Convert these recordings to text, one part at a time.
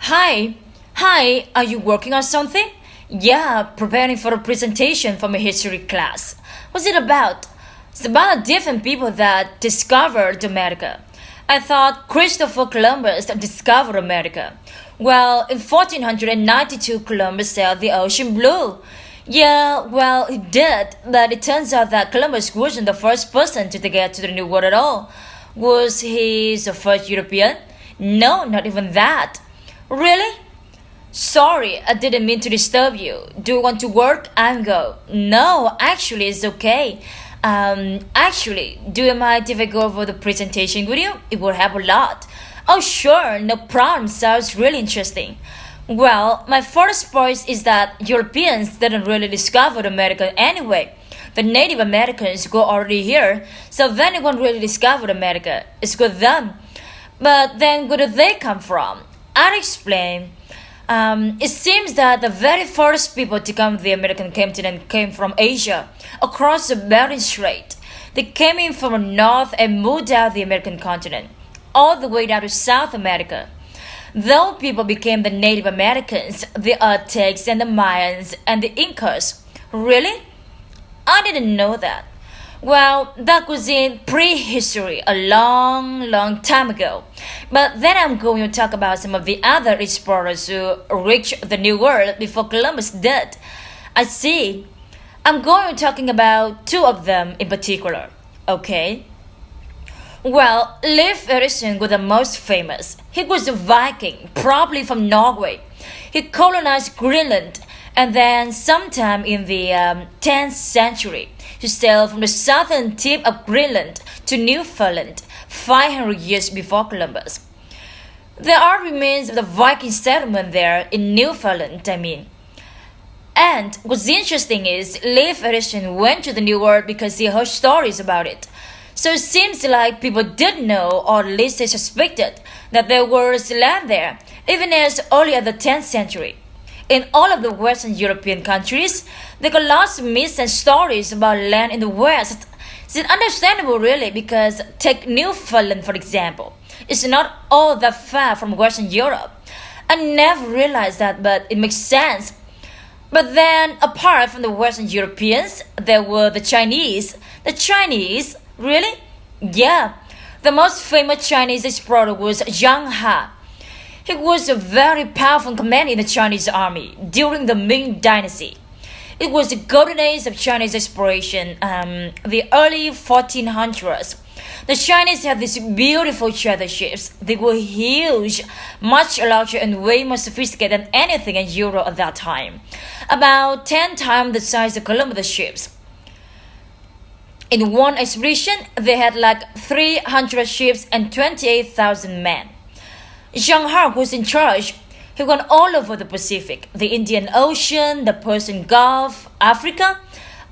Hi, hi, are you working on something? Yeah, preparing for a presentation for my history class. What's it about? It's about the different people that discovered America. I thought Christopher Columbus discovered America. Well, in 1492, Columbus sailed the ocean blue. Yeah, well, he did, but it turns out that Columbus wasn't the first person to get to the New World at all. Was he the first European? No, not even that. Really? Sorry, I didn't mean to disturb you. Do you want to work? I'm go. No, actually, it's okay. Actually, do you mind if I go over the presentation with you? It will help a lot. Oh, sure, no problem. Sounds really interesting. Well, my first point is that Europeans didn't really discover America anyway. The Native Americans were already here, so if anyone really discovered America, it's with them. But then where did they come from? I'll explain. It seems that the very first people to come to the American continent came from Asia, across the Bering Strait. They came in from the north and moved out the American continent, all the way down to South America. Though people became the Native Americans, the Aztecs and the Mayans and the Incas. Really? I didn't know that. Well, that was in prehistory, a long, long time ago. But then I'm going to talk about some of the other explorers who reached the New World before Columbus did. I see. I'm going to talking about two of them in particular. Okay? Well, Leif Erikson was the most famous. He was a Viking, probably from Norway. He colonized Greenland, and then sometime in the 10th century, he sailed from the southern tip of Greenland to Newfoundland 500 years before Columbus. There are remains of the Viking settlement there in Newfoundland, I mean. And what's interesting is Leif Erikson went to the New World because he heard stories about it. So it seems like people did know, or at least they suspected, that there was land there, even as early as the 10th century. In all of the Western European countries, there are lots of myths and stories about land in the West. It's understandable, really, because take Newfoundland, for example. It's not all that far from Western Europe. I never realized that, but it makes sense. But then, apart from the Western Europeans, there were the Chinese. The Chinese, really? Yeah. The most famous Chinese explorer was Zhang He. He was a very powerful commander in the Chinese army during the Ming Dynasty. It was the golden age of Chinese exploration, the early 1400s. The Chinese had these beautiful treasure ships. They were huge, much larger and way more sophisticated than anything in Europe at that time. About 10 times the size of Columbus ships. In one expedition, they had like 300 ships and 28,000 men. Zhang He was in charge. He went all over the Pacific, the Indian Ocean, the Persian Gulf, Africa,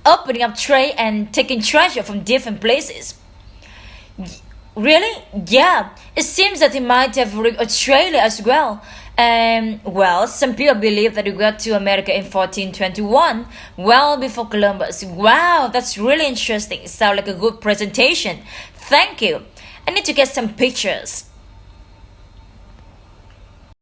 opening up trade and taking treasure from different places. Really? Yeah. It seems that he might have reached Australia as well. Well, some people believe that he got to America in 1421, well before Columbus. Wow, that's really interesting. Sounds like a good presentation. Thank you. I need to get some pictures.